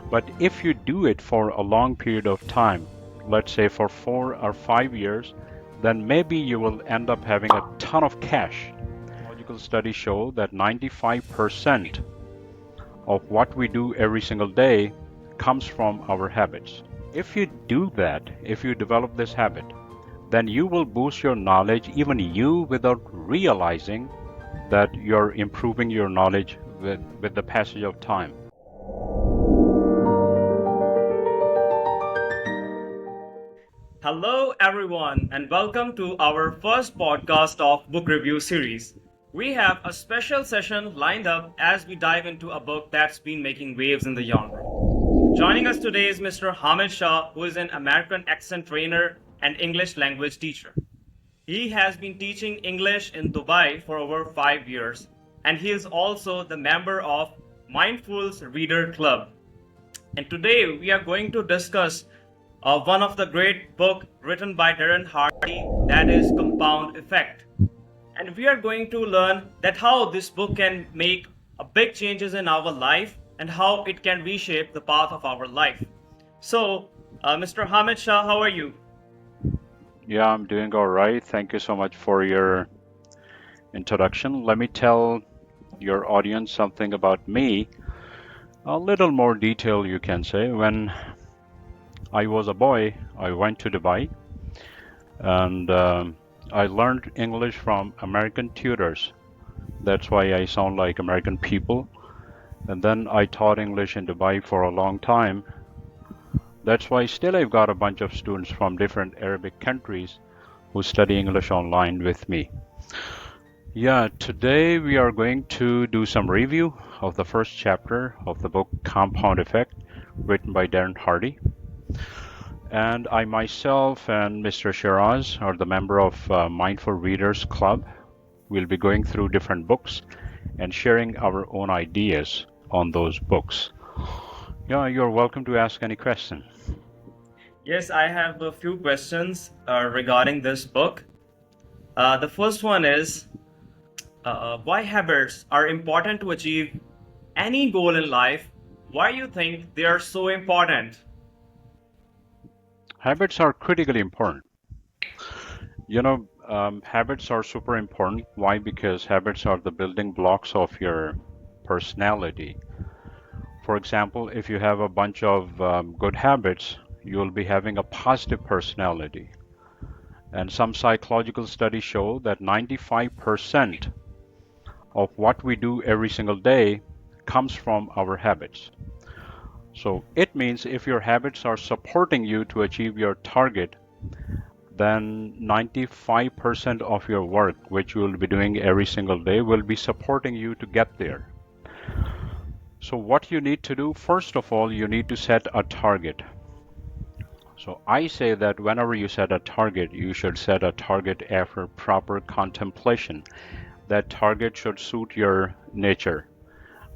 But if you do it for a long period of time, let's say for 4 or 5 years, then maybe you will end up having a ton of cash. Psychological studies show that 95% of what we do every single day comes from our habits. If you do that, if you develop this habit, then you will boost your knowledge, even you, without realizing that you're improving your knowledge with the passage of time. Hello, everyone, and welcome to our first podcast of Book Review Series. We have a special session lined up as we dive into a book that's been making waves in the genre. Joining us today is Mr. Hamid Shah, who is an American accent trainer and English language teacher. He has been teaching English in Dubai for over 5 years, and he is also the member of Mindful's Reader Club. And today we are going to discuss one of the great book written by Darren Hardy, that is Compound Effect. And we are going to learn that how this book can make a big changes in our life and how it can reshape the path of our life. So, Mr. Hamid Shah, how are you? Yeah, I'm doing all right. Thank you so much for your introduction. Let me tell your audience something about me. A little more detail, you can say. When I was a boy, I went to Dubai and I learned English from American tutors. That's why I sound like American people. And then I taught English in Dubai for a long time. That's why still I've got a bunch of students from different Arabic countries who study English online with me. Yeah, today we are going to do some review of the first chapter of the book Compound Effect, written by Darren Hardy. And I myself and Mr. Sheraz are the member of Mindful Readers Club. We'll be going through different books and sharing our own ideas on those books. Yeah, you're welcome to ask any question. Yes, I have a few questions regarding this book. The first one is why habits are important to achieve any goal in life? Why do you think they are so important? Habits are critically important. Habits are super important. Why? Because habits are the building blocks of your personality. For example, if you have a bunch of good habits, you'll be having a positive personality. And some psychological studies show that 95% of what we do every single day comes from our habits. So it means if your habits are supporting you to achieve your target, then 95% of your work, which you will be doing every single day, will be supporting you to get there. So what you need to do, first of all, you need to set a target. So I say that whenever you set a target, you should set a target after proper contemplation. That target should suit your nature.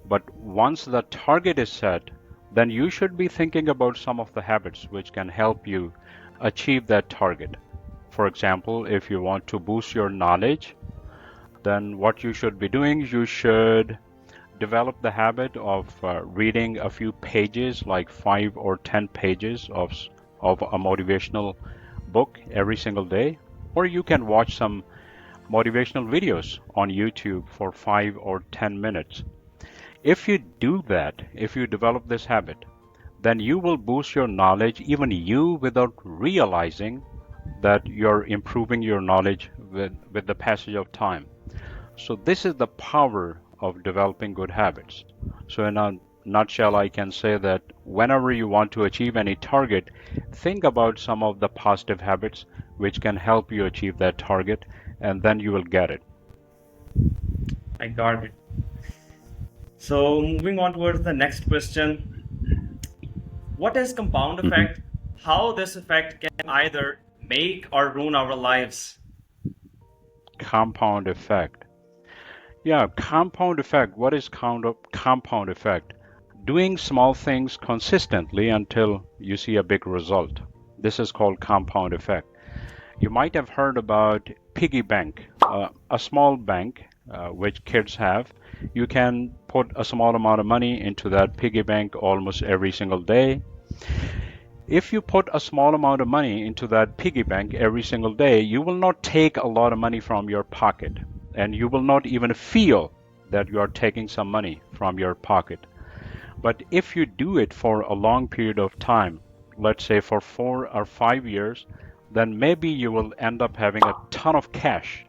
But once the target is set, then you should be thinking about some of the habits which can help you achieve that target. For example, if you want to boost your knowledge, then what you should be doing, you should develop the habit of reading a few pages, like 5 or 10 pages of a motivational book every single day. Or you can watch some motivational videos on YouTube for 5 or 10 minutes. If you do that, if you develop this habit, then you will boost your knowledge, even you, without realizing that you're improving your knowledge with the passage of time. So this is the power of developing good habits. So in a nutshell, I can say that whenever you want to achieve any target, think about some of the positive habits which can help you achieve that target, and then you will get it. I got it. So, moving on towards the next question. What is compound Mhm. effect? How this effect can either make or ruin our lives? Compound effect. Yeah, compound effect. What is compound effect? Doing small things consistently until you see a big result. This is called compound effect. You might have heard about piggy bank, a small bank which kids have. You can put a small amount of money into that piggy bank almost every single day. If you put a small amount of money into that piggy bank every single day, you will not take a lot of money from your pocket, and you will not even feel that you are taking some money from your pocket. But if you do it for a long period of time, let's say for 4 or 5 years, then maybe you will end up having a ton of cash.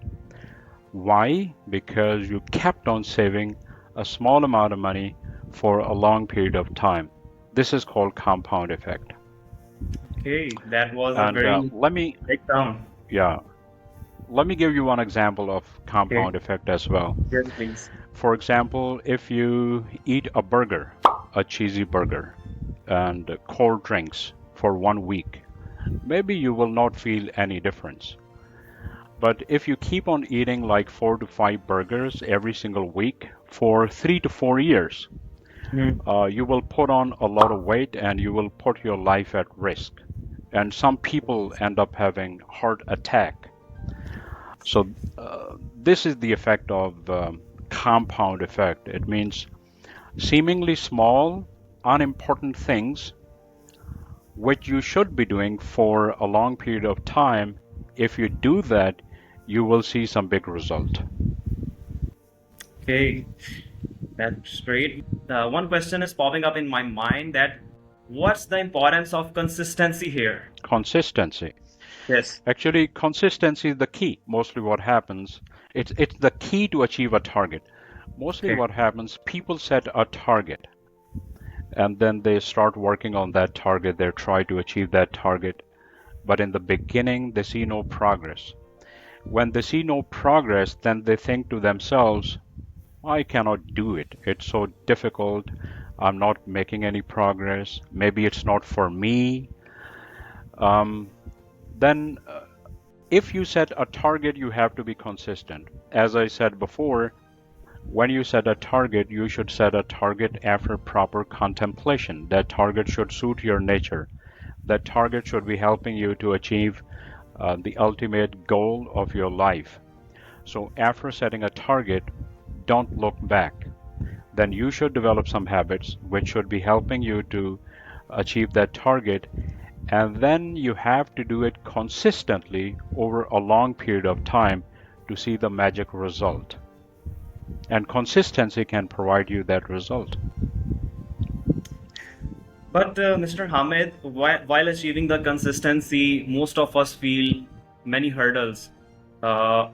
Why? Because you kept on saving a small amount of money for a long period of time. This is called compound effect. Okay, that was a And very let me, big term. yeah, let me give you one example of Okay, compound effect as well. yes, please. For example, if you eat a burger, a cheesy burger, and cold drinks for 1 week, maybe you will not feel any difference. But if you keep on eating like 4 to 5 burgers every single week for 3 to 4 years, Hmm. you will put on a lot of weight and you will put your life at risk. And some people end up having heart attack. So this is the effect of compound effect. It means seemingly small, unimportant things which you should be doing for a long period of time. If you do that, you will see some big result. Okay, that's great. One question is popping up in my mind that what's the importance of consistency here? Consistency. Yes. Actually, consistency is the key. Mostly what happens, it's the key to achieve a target. Mostly Okay. what happens, people set a target and then they start working on that target. They try to achieve that target. But in the beginning, they see no progress. When they see no progress, then they think to themselves, I cannot do it. It's so difficult. I'm not making any progress. Maybe it's not for me. Um, then, if you set a target, you have to be consistent. As I said before, when you set a target, you should set a target after proper contemplation. That target should suit your nature. That target should be helping you to achieve the ultimate goal of your life. So, after setting a target, don't look back. Then you should develop some habits which should be helping you to achieve that target. And then you have to do it consistently over a long period of time to see the magic result. And consistency can provide you that result. But Mr. Hamid, while achieving the consistency, most of us feel many hurdles. Uh,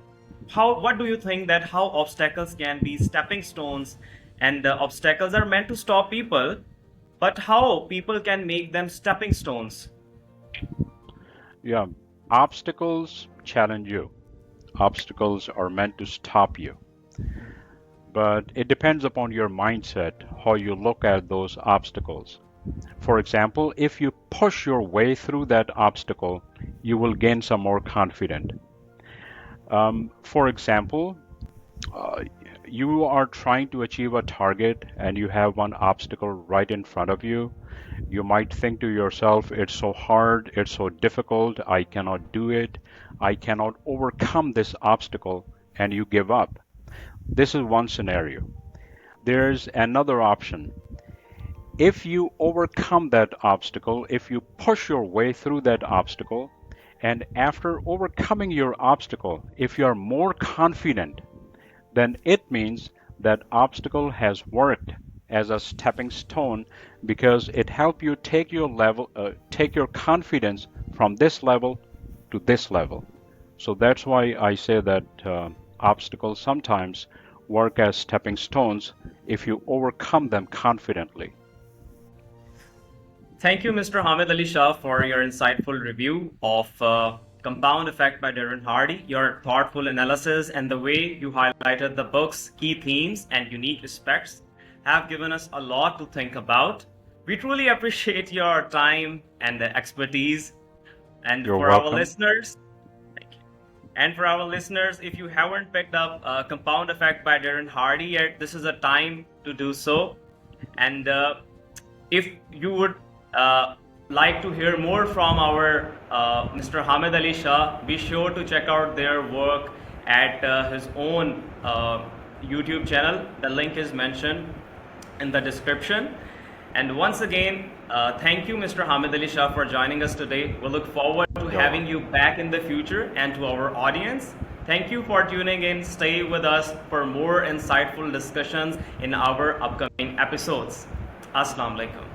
what do you think that how obstacles can be stepping stones, and the obstacles are meant to stop people, but how people can make them stepping stones? Yeah, obstacles challenge you. Obstacles are meant to stop you. But it depends upon your mindset, how you look at those obstacles. For example, if you push your way through that obstacle, you will gain some more confidence. For example, uh, you are trying to achieve a target and you have one obstacle right in front of you. You might think to yourself, it's so hard, it's so difficult, I cannot do it, I cannot overcome this obstacle, and you give up. This is one scenario. There's another option. If you overcome that obstacle, if you push your way through that obstacle, and after overcoming your obstacle, if you are more confident, then it means that obstacle has worked as a stepping stone because it helped you take your confidence from this level to this level. So that's why I say that obstacles sometimes work as stepping stones if you overcome them confidently. Thank you, Mr. Hamid Ali Shah, for your insightful review of Compound Effect by Darren Hardy. Your thoughtful analysis and the way you highlighted the book's key themes and unique aspects have given us a lot to think about. We truly appreciate your time and the expertise. And You're for our welcome. listeners, thank you. And for our listeners, if you haven't picked up Compound Effect by Darren Hardy yet, this is a time to do so. And if you would uh, like to hear more from our Mr. Hamid Ali Shah, be sure to check out their work at his own YouTube channel. The link is mentioned in the description. And once again, thank you, Mr. Hamid Ali Shah, for joining us today. We look forward to You're having welcome. you back in the future, and to our audience. Thank you for tuning in. Stay with us for more insightful discussions in our upcoming episodes. Assalamu alaikum.